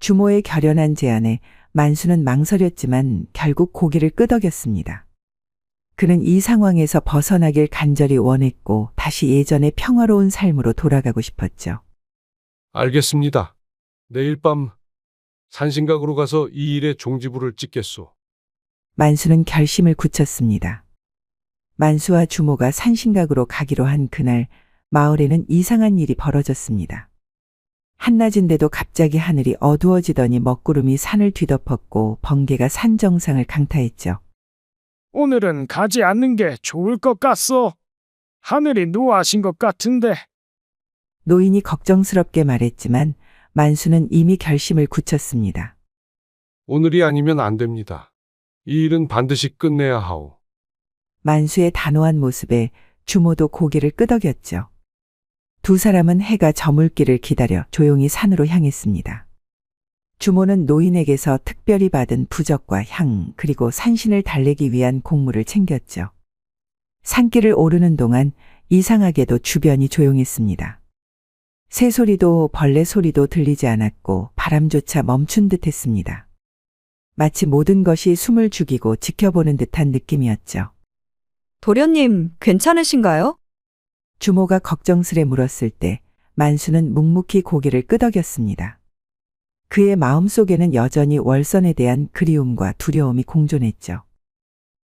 주모의 결연한 제안에 만수는 망설였지만 결국 고개를 끄덕였습니다. 그는 이 상황에서 벗어나길 간절히 원했고 다시 예전의 평화로운 삶으로 돌아가고 싶었죠. 알겠습니다. 내일 밤 산신각으로 가서 이 일의 종지부를 찍겠소. 만수는 결심을 굳혔습니다. 만수와 주모가 산신각으로 가기로 한 그날 마을에는 이상한 일이 벌어졌습니다. 한낮인데도 갑자기 하늘이 어두워지더니 먹구름이 산을 뒤덮었고 번개가 산 정상을 강타했죠. 오늘은 가지 않는 게 좋을 것 같소. 하늘이 노하신 것 같은데. 노인이 걱정스럽게 말했지만 만수는 이미 결심을 굳혔습니다. 오늘이 아니면 안 됩니다. 이 일은 반드시 끝내야 하오. 만수의 단호한 모습에 주모도 고개를 끄덕였죠. 두 사람은 해가 저물기를 기다려 조용히 산으로 향했습니다. 주모는 노인에게서 특별히 받은 부적과 향 그리고 산신을 달래기 위한 곡물을 챙겼죠. 산길을 오르는 동안 이상하게도 주변이 조용했습니다. 새소리도 벌레 소리도 들리지 않았고 바람조차 멈춘 듯 했습니다. 마치 모든 것이 숨을 죽이고 지켜보는 듯한 느낌이었죠. 도련님, 괜찮으신가요? 주모가 걱정스레 물었을 때 만수는 묵묵히 고개를 끄덕였습니다. 그의 마음속에는 여전히 월선에 대한 그리움과 두려움이 공존했죠.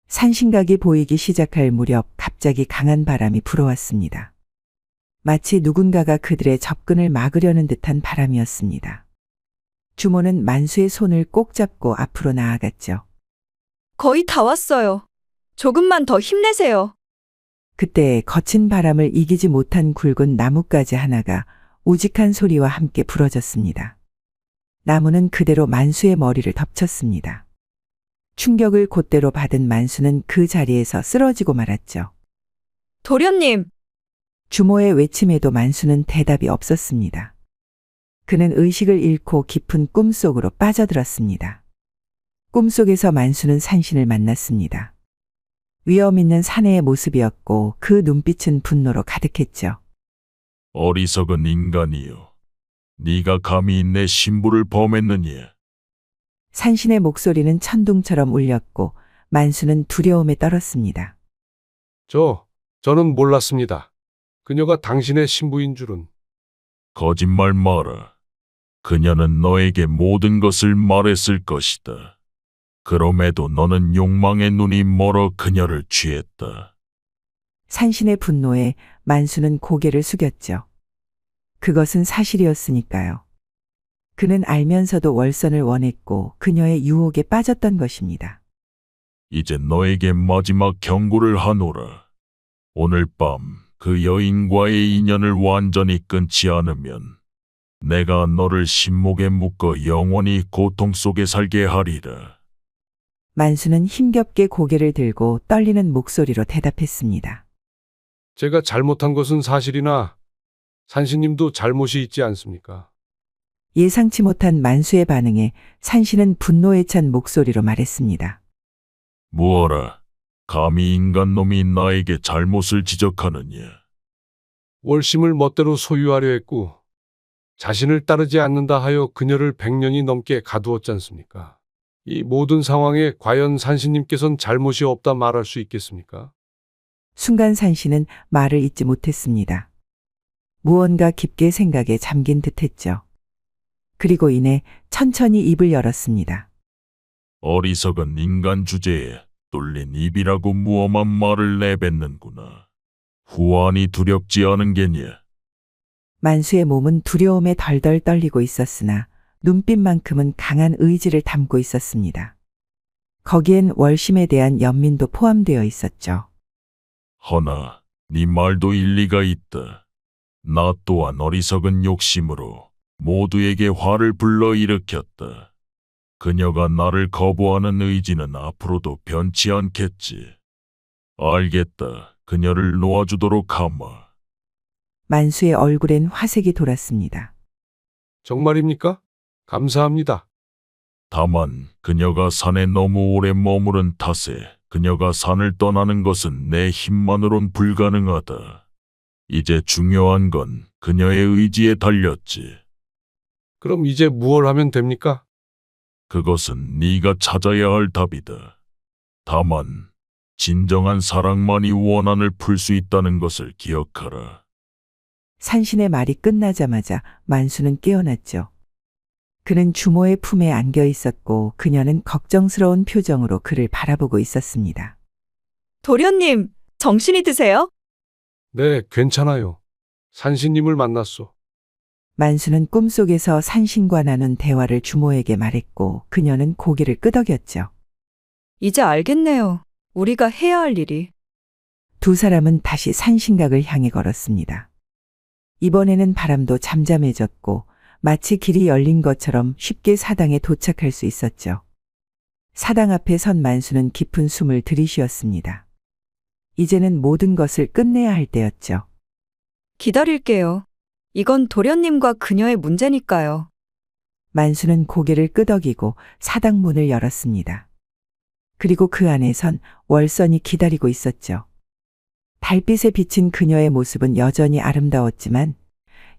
산신각이 보이기 시작할 무렵 갑자기 강한 바람이 불어왔습니다. 마치 누군가가 그들의 접근을 막으려는 듯한 바람이었습니다. 주모는 만수의 손을 꼭 잡고 앞으로 나아갔죠. 거의 다 왔어요. 조금만 더 힘내세요. 그때 거친 바람을 이기지 못한 굵은 나뭇가지 하나가 우직한 소리와 함께 부러졌습니다. 나무는 그대로 만수의 머리를 덮쳤습니다. 충격을 곧대로 받은 만수는 그 자리에서 쓰러지고 말았죠. 도련님! 주모의 외침에도 만수는 대답이 없었습니다. 그는 의식을 잃고 깊은 꿈속으로 빠져들었습니다. 꿈속에서 만수는 산신을 만났습니다. 위험 있는 사내의 모습이었고 그 눈빛은 분노로 가득했죠. 어리석은 인간이여. 네가 감히 내 신부를 범했느냐? 산신의 목소리는 천둥처럼 울렸고 만수는 두려움에 떨었습니다. 저는 몰랐습니다. 그녀가 당신의 신부인 줄은. 거짓말 마라. 그녀는 너에게 모든 것을 말했을 것이다. 그럼에도 너는 욕망의 눈이 멀어 그녀를 취했다. 산신의 분노에 만수는 고개를 숙였죠. 그것은 사실이었으니까요. 그는 알면서도 월선을 원했고 그녀의 유혹에 빠졌던 것입니다. 이제 너에게 마지막 경고를 하노라. 오늘 밤 그 여인과의 인연을 완전히 끊지 않으면 내가 너를 신목에 묶어 영원히 고통 속에 살게 하리라. 만수는 힘겹게 고개를 들고 떨리는 목소리로 대답했습니다. 제가 잘못한 것은 사실이나 산신님도 잘못이 있지 않습니까? 예상치 못한 만수의 반응에 산신은 분노에 찬 목소리로 말했습니다. 무어라, 감히 인간놈이 나에게 잘못을 지적하느냐. 월심을 멋대로 소유하려 했고 자신을 따르지 않는다 하여 그녀를 100년이 넘게 가두었지 않습니까? 이 모든 상황에 과연 산신님께선 잘못이 없다 말할 수 있겠습니까? 순간 산신은 말을 잇지 못했습니다. 무언가 깊게 생각에 잠긴 듯했죠. 그리고 이내 천천히 입을 열었습니다. 어리석은 인간 주제에 뚫린 입이라고 무엄한 말을 내뱉는구나. 후환이 두렵지 않은 게냐. 만수의 몸은 두려움에 덜덜 떨리고 있었으나 눈빛만큼은 강한 의지를 담고 있었습니다. 거기엔 월심에 대한 연민도 포함되어 있었죠. 허나 네 말도 일리가 있다. 나 또한 어리석은 욕심으로 모두에게 화를 불러일으켰다. 그녀가 나를 거부하는 의지는 앞으로도 변치 않겠지. 알겠다. 그녀를 놓아주도록 하마. 만수의 얼굴엔 화색이 돌았습니다. 정말입니까? 감사합니다. 다만 그녀가 산에 너무 오래 머무른 탓에 그녀가 산을 떠나는 것은 내 힘만으론 불가능하다. 이제 중요한 건 그녀의 의지에 달렸지. 그럼 이제 무얼 하면 됩니까? 그것은 네가 찾아야 할 답이다. 다만 진정한 사랑만이 원한을 풀 수 있다는 것을 기억하라. 산신의 말이 끝나자마자 만수는 깨어났죠. 그는 주모의 품에 안겨 있었고 그녀는 걱정스러운 표정으로 그를 바라보고 있었습니다. 도련님, 정신이 드세요? 네, 괜찮아요. 산신님을 만났소. 만수는 꿈속에서 산신과 나눈 대화를 주모에게 말했고 그녀는 고개를 끄덕였죠. 이제 알겠네요. 우리가 해야 할 일이. 두 사람은 다시 산신각을 향해 걸었습니다. 이번에는 바람도 잠잠해졌고 마치 길이 열린 것처럼 쉽게 사당에 도착할 수 있었죠. 사당 앞에 선 만수는 깊은 숨을 들이쉬었습니다. 이제는 모든 것을 끝내야 할 때였죠. 기다릴게요. 이건 도련님과 그녀의 문제니까요. 만수는 고개를 끄덕이고 사당 문을 열었습니다. 그리고 그 안에선 월선이 기다리고 있었죠. 달빛에 비친 그녀의 모습은 여전히 아름다웠지만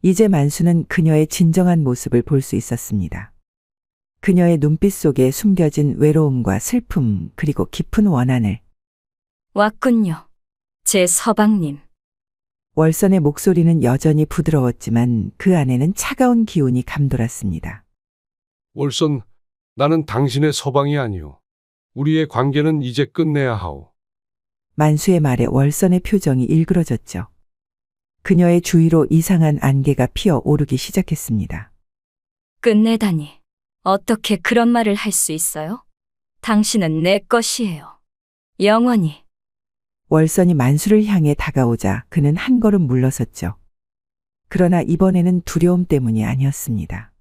이제 만수는 그녀의 진정한 모습을 볼 수 있었습니다. 그녀의 눈빛 속에 숨겨진 외로움과 슬픔 그리고 깊은 원한을. 왔군요. 제 서방님. 월선의 목소리는 여전히 부드러웠지만 그 안에는 차가운 기운이 감돌았습니다. 월선, 나는 당신의 서방이 아니오. 우리의 관계는 이제 끝내야 하오. 만수의 말에 월선의 표정이 일그러졌죠. 그녀의 주위로 이상한 안개가 피어오르기 시작했습니다. 끝내다니. 어떻게 그런 말을 할 수 있어요? 당신은 내 것이에요. 영원히. 월선이 만수를 향해 다가오자 그는 한 걸음 물러섰죠. 그러나 이번에는 두려움 때문이 아니었습니다.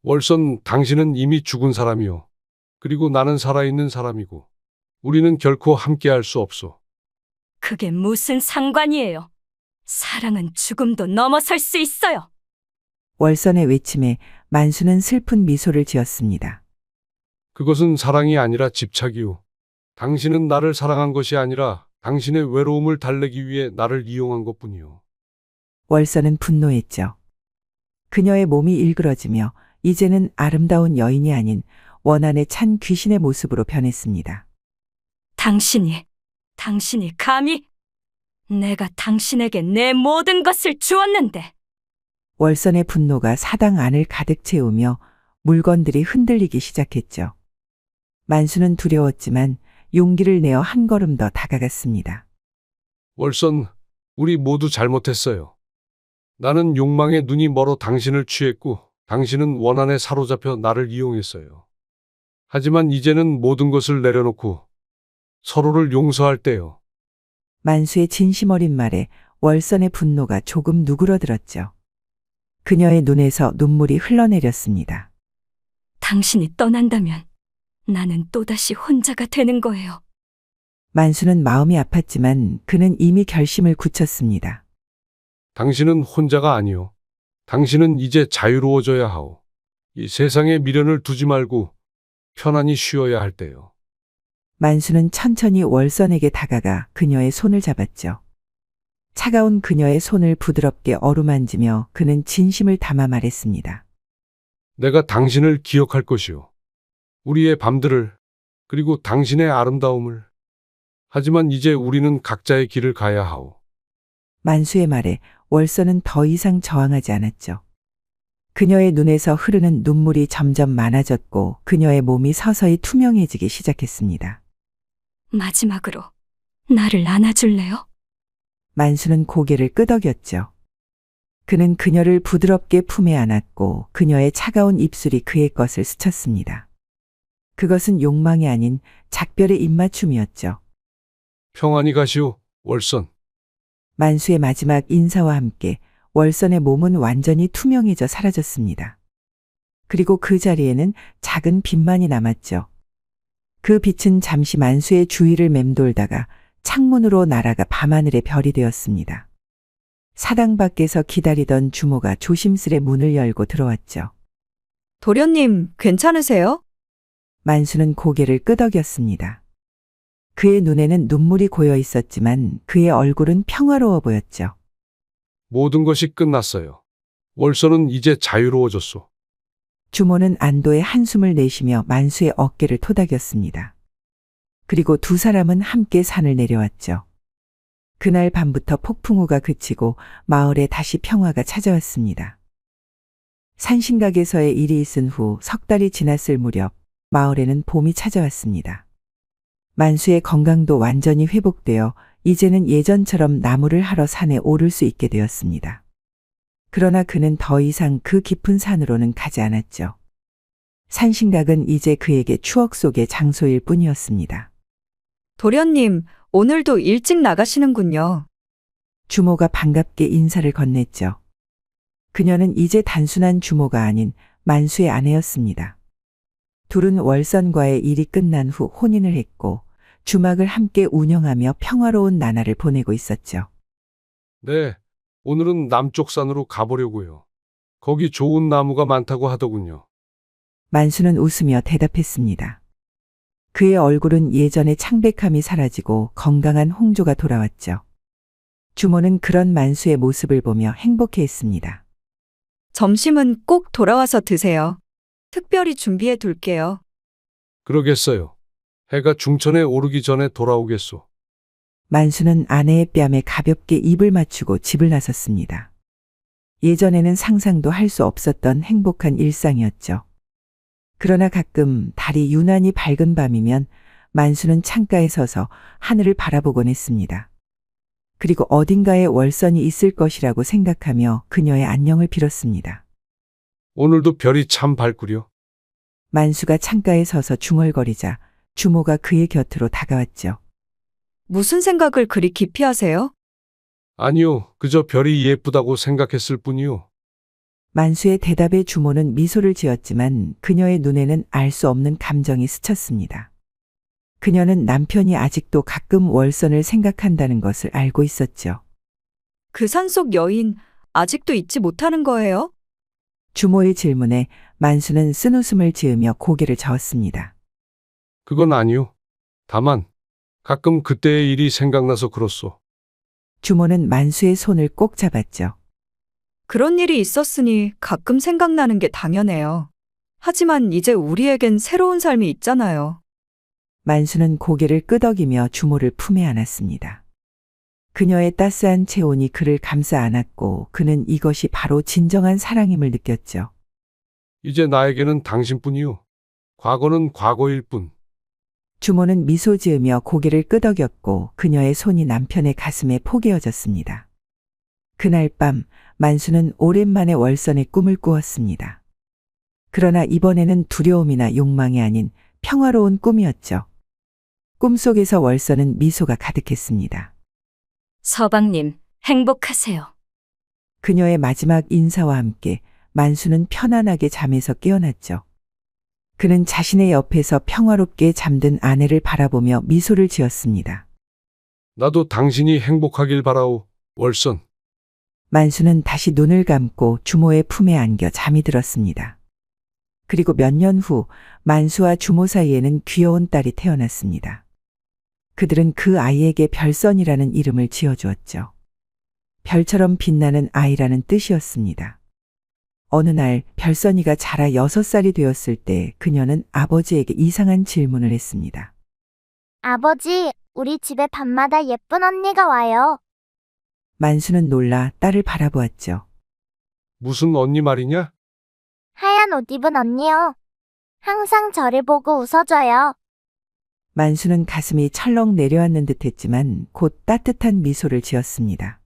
월선, 당신은 이미 죽은 사람이오. 그리고 나는 살아있는 사람이고 우리는 결코 함께할 수 없소. 그게 무슨 상관이에요? 사랑은 죽음도 넘어설 수 있어요. 월선의 외침에 만수는 슬픈 미소를 지었습니다. 그것은 사랑이 아니라 집착이오. 당신은 나를 사랑한 것이 아니라 당신의 외로움을 달래기 위해 나를 이용한 것뿐이오. 월선은 분노했죠. 그녀의 몸이 일그러지며 이제는 아름다운 여인이 아닌 원한에 찬 귀신의 모습으로 변했습니다. 당신이 감히 내가 당신에게 내 모든 것을 주었는데. 월선의 분노가 사당 안을 가득 채우며 물건들이 흔들리기 시작했죠. 만수는 두려웠지만 용기를 내어 한 걸음 더 다가갔습니다. 월선, 우리 모두 잘못했어요. 나는 욕망에 눈이 멀어 당신을 취했고 당신은 원한에 사로잡혀 나를 이용했어요. 하지만 이제는 모든 것을 내려놓고 서로를 용서할 때요. 만수의 진심 어린 말에 월선의 분노가 조금 누그러들었죠. 그녀의 눈에서 눈물이 흘러내렸습니다. 당신이 떠난다면 나는 또다시 혼자가 되는 거예요. 만수는 마음이 아팠지만 그는 이미 결심을 굳혔습니다. 당신은 혼자가 아니오. 당신은 이제 자유로워져야 하오. 이 세상에 미련을 두지 말고 편안히 쉬어야 할 때요. 만수는 천천히 월선에게 다가가 그녀의 손을 잡았죠. 차가운 그녀의 손을 부드럽게 어루만지며 그는 진심을 담아 말했습니다. 내가 당신을 기억할 것이오. 우리의 밤들을, 그리고 당신의 아름다움을. 하지만 이제 우리는 각자의 길을 가야 하오. 만수의 말에 월선은 더 이상 저항하지 않았죠. 그녀의 눈에서 흐르는 눈물이 점점 많아졌고 그녀의 몸이 서서히 투명해지기 시작했습니다. 마지막으로 나를 안아줄래요? 만수는 고개를 끄덕였죠. 그는 그녀를 부드럽게 품에 안았고 그녀의 차가운 입술이 그의 것을 스쳤습니다. 그것은 욕망이 아닌 작별의 입맞춤이었죠. 평안히 가시오, 월선. 만수의 마지막 인사와 함께 월선의 몸은 완전히 투명해져 사라졌습니다. 그리고 그 자리에는 작은 빛만이 남았죠. 그 빛은 잠시 만수의 주위를 맴돌다가 창문으로 날아가 밤하늘의 별이 되었습니다. 사당 밖에서 기다리던 주모가 조심스레 문을 열고 들어왔죠. 도련님, 괜찮으세요? 만수는 고개를 끄덕였습니다. 그의 눈에는 눈물이 고여 있었지만 그의 얼굴은 평화로워 보였죠. 모든 것이 끝났어요. 월선은 이제 자유로워졌소. 주모는 안도의 한숨을 내쉬며 만수의 어깨를 토닥였습니다. 그리고 두 사람은 함께 산을 내려왔죠. 그날 밤부터 폭풍우가 그치고 마을에 다시 평화가 찾아왔습니다. 산신각에서의 일이 있은 후 석 달이 지났을 무렵 마을에는 봄이 찾아왔습니다. 만수의 건강도 완전히 회복되어 이제는 예전처럼 나무를 하러 산에 오를 수 있게 되었습니다. 그러나 그는 더 이상 그 깊은 산으로는 가지 않았죠. 산신각은 이제 그에게 추억 속의 장소일 뿐이었습니다. 도련님, 오늘도 일찍 나가시는군요. 주모가 반갑게 인사를 건넸죠. 그녀는 이제 단순한 주모가 아닌 만수의 아내였습니다. 둘은 월선과의 일이 끝난 후 혼인을 했고 주막을 함께 운영하며 평화로운 나날을 보내고 있었죠. 네, 오늘은 남쪽 산으로 가보려고요. 거기 좋은 나무가 많다고 하더군요. 만수는 웃으며 대답했습니다. 그의 얼굴은 예전의 창백함이 사라지고 건강한 홍조가 돌아왔죠. 주모는 그런 만수의 모습을 보며 행복해했습니다. 점심은 꼭 돌아와서 드세요. 특별히 준비해 둘게요. 그러겠어요. 해가 중천에 오르기 전에 돌아오겠소. 만수는 아내의 뺨에 가볍게 입을 맞추고 집을 나섰습니다. 예전에는 상상도 할 수 없었던 행복한 일상이었죠. 그러나 가끔 달이 유난히 밝은 밤이면 만수는 창가에 서서 하늘을 바라보곤 했습니다. 그리고 어딘가에 월선이 있을 것이라고 생각하며 그녀의 안녕을 빌었습니다. 오늘도 별이 참 밝구려. 만수가 창가에 서서 중얼거리자 주모가 그의 곁으로 다가왔죠. 무슨 생각을 그리 깊이 하세요? 아니요, 그저 별이 예쁘다고 생각했을 뿐이요. 만수의 대답에 주모는 미소를 지었지만 그녀의 눈에는 알 수 없는 감정이 스쳤습니다. 그녀는 남편이 아직도 가끔 월선을 생각한다는 것을 알고 있었죠. 그 산속 여인 아직도 잊지 못하는 거예요? 주모의 질문에 만수는 쓴웃음을 지으며 고개를 저었습니다. 그건 아니요. 다만 가끔 그때의 일이 생각나서 그렇소. 주모는 만수의 손을 꼭 잡았죠. 그런 일이 있었으니 가끔 생각나는 게 당연해요. 하지만 이제 우리에겐 새로운 삶이 있잖아요. 만수는 고개를 끄덕이며 주모를 품에 안았습니다. 그녀의 따스한 체온이 그를 감싸 안았고 그는 이것이 바로 진정한 사랑임을 느꼈죠. 이제 나에게는 당신뿐이요. 과거는 과거일 뿐. 주모는 미소 지으며 고개를 끄덕였고 그녀의 손이 남편의 가슴에 포개어졌습니다. 그날 밤 만수는 오랜만에 월선의 꿈을 꾸었습니다. 그러나 이번에는 두려움이나 욕망이 아닌 평화로운 꿈이었죠. 꿈속에서 월선은 미소가 가득했습니다. 서방님, 행복하세요. 그녀의 마지막 인사와 함께 만수는 편안하게 잠에서 깨어났죠. 그는 자신의 옆에서 평화롭게 잠든 아내를 바라보며 미소를 지었습니다. 나도 당신이 행복하길 바라오, 월선. 만수는 다시 눈을 감고 주모의 품에 안겨 잠이 들었습니다. 그리고 몇 년 후 만수와 주모 사이에는 귀여운 딸이 태어났습니다. 그들은 그 아이에게 별선이라는 이름을 지어주었죠. 별처럼 빛나는 아이라는 뜻이었습니다. 어느 날 별선이가 자라 6살이 되었을 때 그녀는 아버지에게 이상한 질문을 했습니다. 아버지, 우리 집에 밤마다 예쁜 언니가 와요. 만수는 놀라 딸을 바라보았죠. 무슨 언니 말이냐? 하얀 옷 입은 언니요. 항상 저를 보고 웃어줘요. 만수는 가슴이 철렁 내려앉는 듯 했지만 곧 따뜻한 미소를 지었습니다.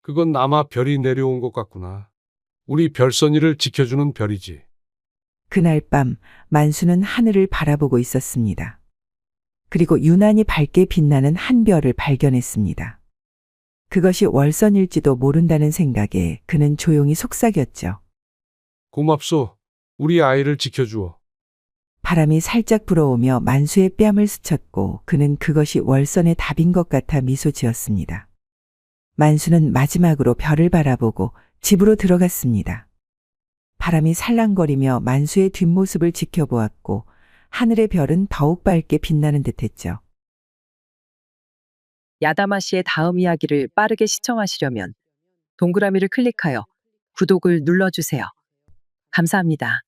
그건 아마 별이 내려온 것 같구나. 우리 별선이를 지켜주는 별이지. 그날 밤 만수는 하늘을 바라보고 있었습니다. 그리고 유난히 밝게 빛나는 한 별을 발견했습니다. 그것이 월선일지도 모른다는 생각에 그는 조용히 속삭였죠. 고맙소. 우리 아이를 지켜주어. 바람이 살짝 불어오며 만수의 뺨을 스쳤고 그는 그것이 월선의 답인 것 같아 미소 지었습니다. 만수는 마지막으로 별을 바라보고 집으로 들어갔습니다. 바람이 살랑거리며 만수의 뒷모습을 지켜보았고 하늘의 별은 더욱 밝게 빛나는 듯했죠. 야다마 씨의 다음 이야기를 빠르게 시청하시려면 동그라미를 클릭하여 구독을 눌러주세요. 감사합니다.